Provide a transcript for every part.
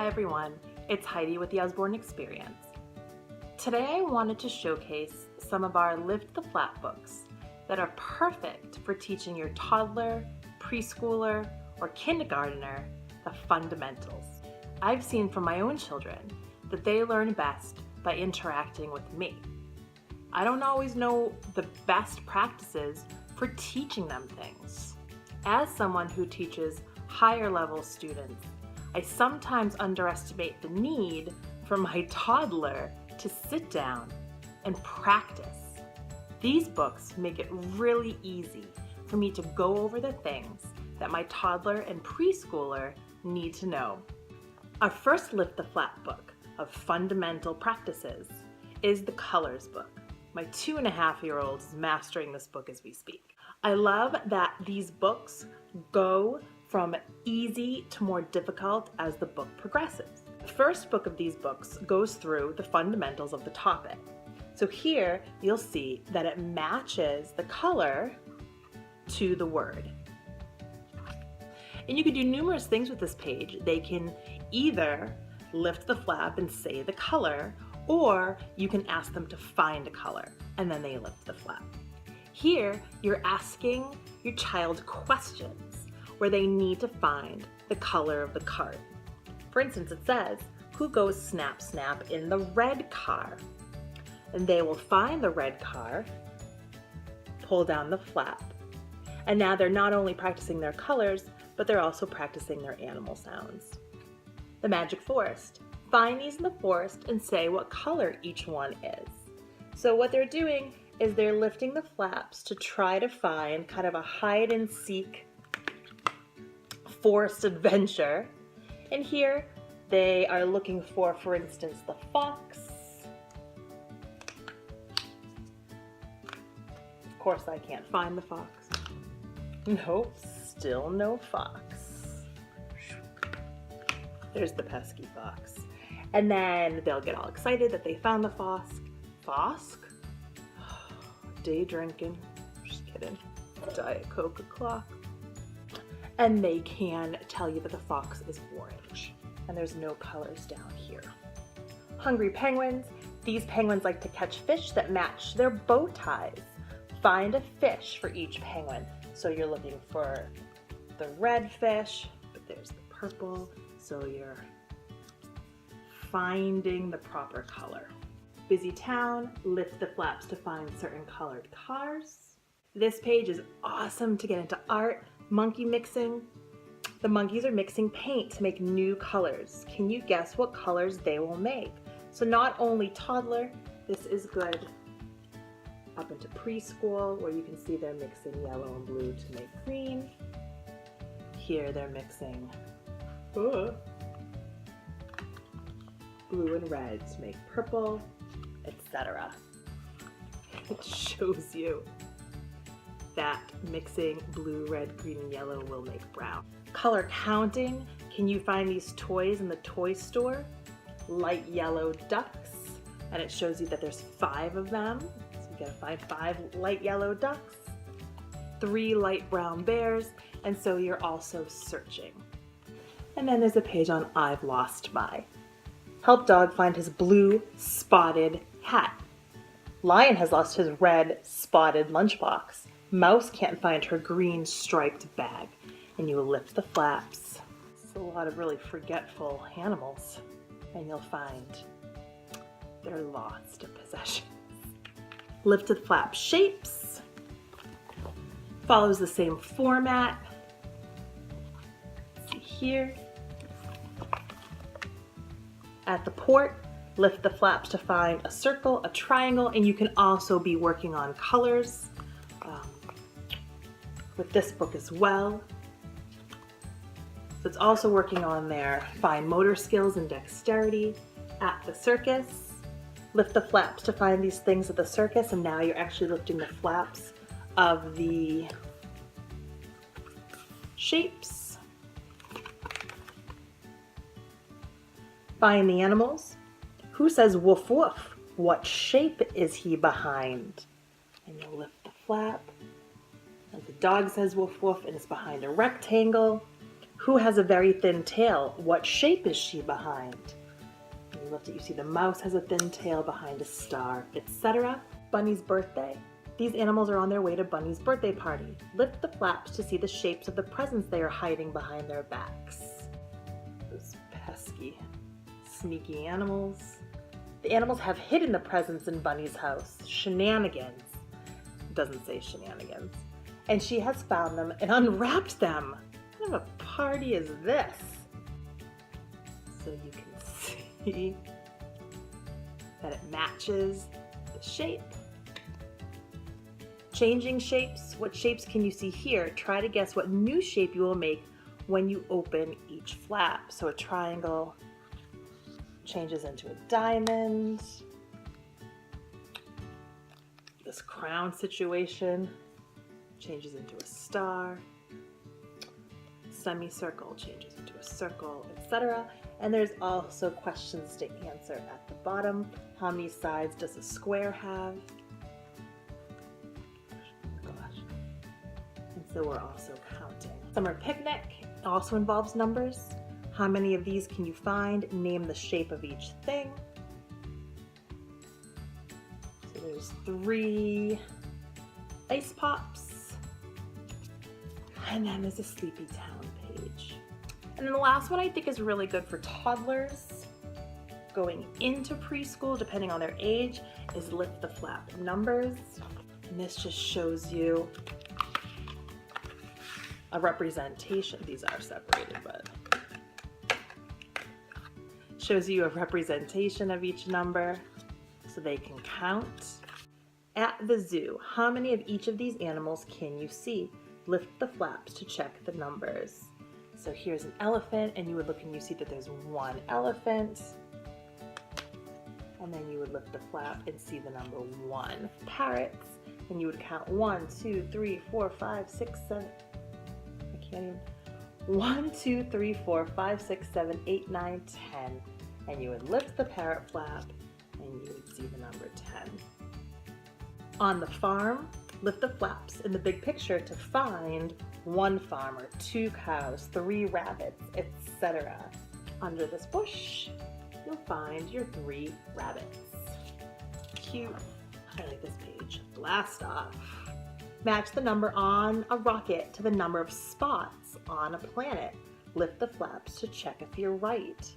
Hi everyone, it's Heidi with the Usborne Experience. Today I wanted to showcase some of our Lift the Flap books that are perfect for teaching your toddler, preschooler, or kindergartner the fundamentals. I've seen from my own children that they learn best by interacting with me. I don't always know the best practices for teaching them things. As someone who teaches higher level students, I sometimes underestimate the need for my toddler to sit down and practice. These books make it really easy for me to go over the things that my toddler and preschooler need to know. Our first Lift the Flap book of fundamental practices is the Colors book. My 2.5-year-old is mastering this book as we speak. I love that these books go from easy to more difficult as the book progresses. The first book of these books goes through the fundamentals of the topic. So here you'll see that it matches the color to the word. And you can do numerous things with this page. They can either lift the flap and say the color, or you can ask them to find a color, and then they lift the flap. Here, you're asking your child questions where they need to find the color of the card. For instance, it says, "Who goes snap snap in the red car?" And they will find the red car, pull down the flap, and now they're not only practicing their colors, but they're also practicing their animal sounds. The Magic Forest. Find these in the forest and say what color each one is. So what they're doing is they're lifting the flaps to try to find kind of a hide and seek forest adventure. And here they are looking for instance, the fox. Of course I can't find the fox. Nope, still no fox. There's the pesky fox. And then they'll get all excited that they found the fox. Fosk? Day drinking. Just kidding. Diet Coke o'clock. And they can tell you that the fox is orange. And there's no colors down here. Hungry penguins. These penguins like to catch fish that match their bow ties. Find a fish for each penguin. So you're looking for the red fish, but there's the purple. So you're finding the proper color. Busytown, lift the flaps to find certain colored cars. This page is awesome to get into art. Monkey mixing. The monkeys are mixing paint to make new colors. Can you guess what colors they will make? So not only toddler, this is good up into preschool where you can see they're mixing yellow and blue to make green. Here they're mixing blue and red to make purple, etc. It shows you that mixing blue, red, green, and yellow will make brown. Color counting. Can you find these toys in the toy store? Light yellow ducks, and it shows you that there's 5 of them. So you gotta find 5 light yellow ducks, 3 light brown bears, and so you're also searching. And then there's a page on I've lost my. Help dog find his blue spotted hat. Lion has lost his red spotted lunchbox. Mouse can't find her green striped bag. And you lift the flaps. It's a lot of really forgetful animals. And you'll find their lost possessions. Lifted flap shapes. Follows the same format. See here. At the port, lift the flaps to find a circle, a triangle, and you can also be working on colors with this book as well. So it's also working on their fine motor skills and dexterity. At the circus, lift the flaps to find these things at the circus, and now you're actually lifting the flaps of the shapes. Find the animals. Who says woof woof? What shape is he behind? And you'll lift the flap. And the dog says woof woof and it's behind a rectangle. Who has a very thin tail? What shape is she behind? You lift it, you see the mouse has a thin tail behind a star, etc. Bunny's birthday. These animals are on their way to Bunny's birthday party. Lift the flaps to see the shapes of the presents they are hiding behind their backs. Those pesky, sneaky animals. The animals have hidden the presents in Bunny's house. Shenanigans. It doesn't say shenanigans. And she has found them and unwrapped them. What kind of a party is this? So you can see that it matches the shape. Changing shapes. What shapes can you see here? Try to guess what new shape you will make when you open each flap. So a triangle changes into a diamond. This crown situation changes into a star. Semicircle changes into a circle, etc. And there's also questions to answer at the bottom. How many sides does a square have? Gosh. And so we're also counting. Summer picnic also involves numbers. How many of these can you find? Name the shape of each thing. So there's 3 ice pops. And then there's a Sleepy Town page. And then the last one I think is really good for toddlers going into preschool, depending on their age, is Lift the Flap Numbers. And this just shows you a representation. These are separated, but shows you a representation of each number so they can count. At the zoo, how many of each of these animals can you see? Lift the flaps to check the numbers. So here's an elephant, and you would look and you see that there's 1 elephant. And then you would lift the flap and see the number 1. Parrots, and you would count 1, 2, 3, 4, 5, 6, 7. I can't even. 1, 2, 3, 4, 5, 6, 7, 8, 9, 10. And you would lift the parrot flap and you would see the number 10. On the farm, lift the flaps in the big picture to find 1 farmer, 2 cows, 3 rabbits, etc. Under this bush, you'll find your 3 rabbits. Cute. I like this page. Blast off. Match the number on a rocket to the number of spots on a planet. Lift the flaps to check if you're right.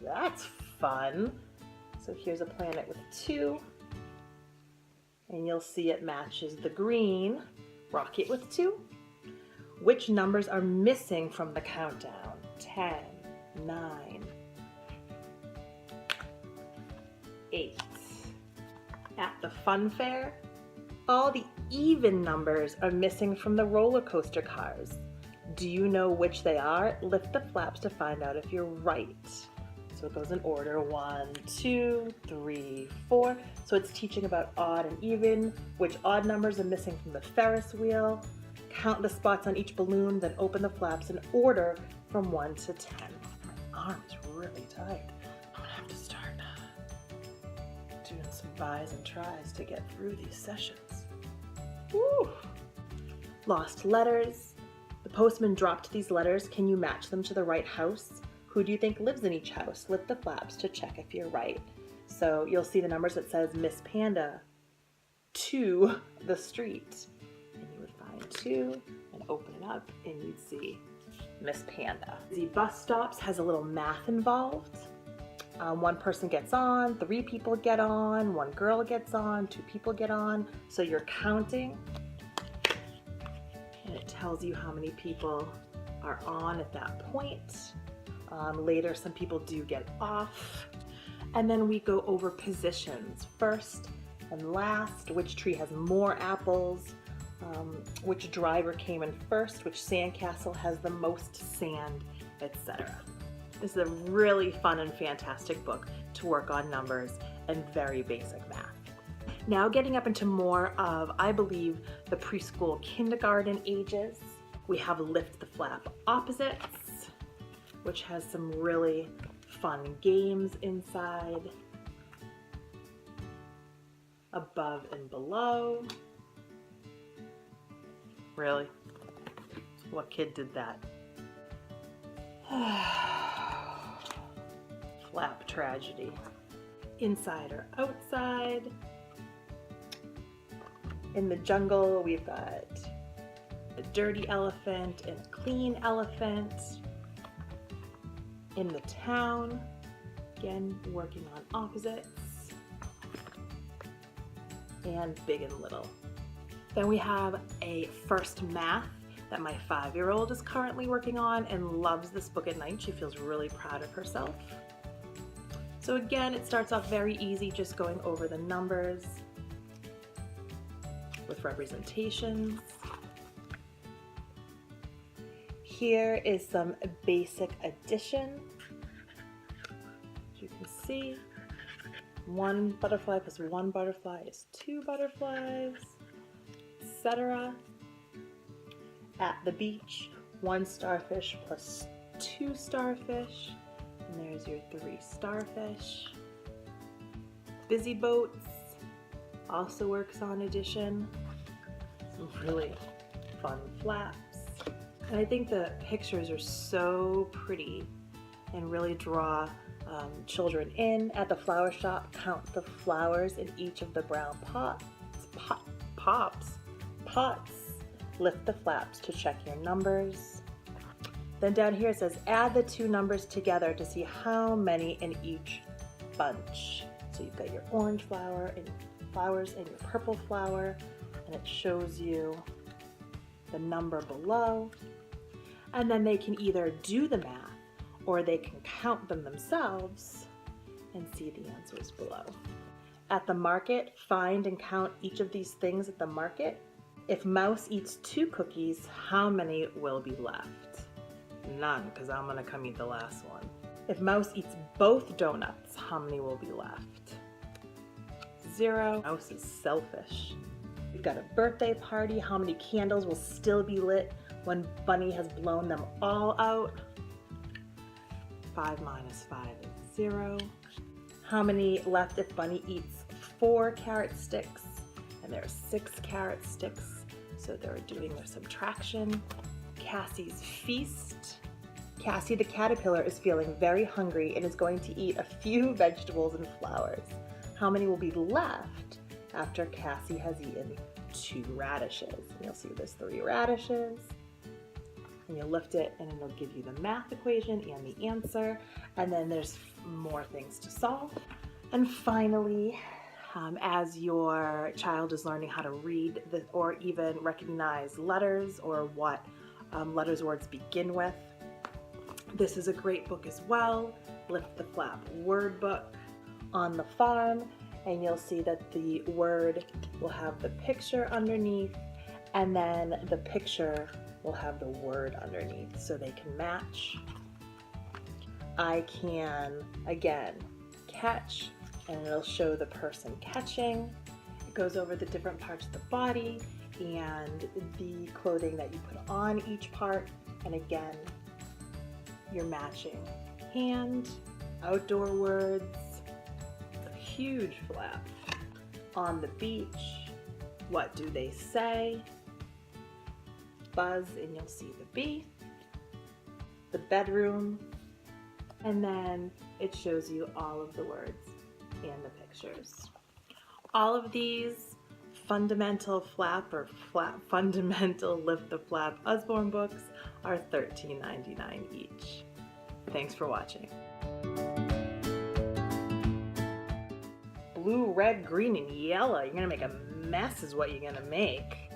That's fun. So here's a planet with 2. And you'll see it matches the green rocket with 2. Which numbers are missing from the countdown? 10, 9, 8. At the fun fair, all the even numbers are missing from the roller coaster cars. Do you know which they are? Lift the flaps to find out if you're right. So it goes in order, 1, 2, 3, 4. So it's teaching about odd and even, which odd numbers are missing from the Ferris wheel. Count the spots on each balloon, then open the flaps in order from 1 to 10. My arm is really tight. I'm gonna have to start doing some buys and tries to get through these sessions. Woo! Lost letters. The postman dropped these letters. Can you match them to the right house? Who do you think lives in each house? Lift the flaps to check if you're right. So you'll see the numbers that says Miss Panda to the street. And you would find 2 and open it up and you'd see Miss Panda. The bus stops has a little math involved. 1 person gets on, 3 people get on, 1 girl gets on, 2 people get on. So you're counting and it tells you how many people are on at that point. Later, some people do get off. And then we go over positions. First and last, which tree has more apples, which driver came in first, which sandcastle has the most sand, etc. This is a really fun and fantastic book to work on numbers and very basic math. Now getting up into more of, I believe, the preschool kindergarten ages, we have Lift the Flap Opposites, which has some really fun games inside. Above and below. Really? What kid did that? Flap tragedy. Inside or outside. In the jungle, we've got a dirty elephant and a clean elephant. In the town, again, working on opposites. And big and little. Then we have a first math that my 5-year-old is currently working on and loves this book at night. She feels really proud of herself. So again, it starts off very easy, just going over the numbers with representations. Here is some basic addition. As you can see, 1 butterfly plus 1 butterfly is 2 butterflies, etc. At the beach, 1 starfish plus 2 starfish, and there's your 3 starfish. Busy boats also works on addition. Some really fun flaps. And I think the pictures are so pretty and really draw children in. At the flower shop, count the flowers in each of the brown pots. Lift the flaps to check your numbers. Then down here it says add the 2 numbers together to see how many in each bunch. So you've got your orange flower and flowers and your purple flower, and it shows you the number below. And then they can either do the math or they can count them themselves and see the answers below. At the market, find and count each of these things at the market. If Mouse eats 2 cookies, how many will be left? None, because I'm gonna come eat the last one. If Mouse eats both donuts, how many will be left? 0. Mouse is selfish. We've got a birthday party. How many candles will still be lit when Bunny has blown them all out? 5 minus 5 is 0. How many left if Bunny eats 4 carrot sticks? And there are 6 carrot sticks, so they're doing their subtraction. Cassie's feast. Cassie the caterpillar is feeling very hungry and is going to eat a few vegetables and flowers. How many will be left after Cassie has eaten 2 radishes? And you'll see there's 3 radishes. And you lift it and it'll give you the math equation and the answer. And then there's more things to solve. And finally, as your child is learning how to read or even recognize letters or what letters words begin with, this is a great book as well. Lift the Flap word book. On the farm, and you'll see that the word will have the picture underneath, and then the picture will have the word underneath so they can match. I can, again, catch, and it'll show the person catching. It goes over the different parts of the body and the clothing that you put on each part, and again, you're matching. Hand, outdoor words, a huge flap. On the beach, what do they say? Buzz, and you'll see the bee. The bedroom, and then it shows you all of the words and the pictures. All of these fundamental flap or fundamental Lift the Flap Usborne books are $13.99 each. Thanks for watching. Blue, red, green, and yellow. You're gonna make a mess is what you're gonna make.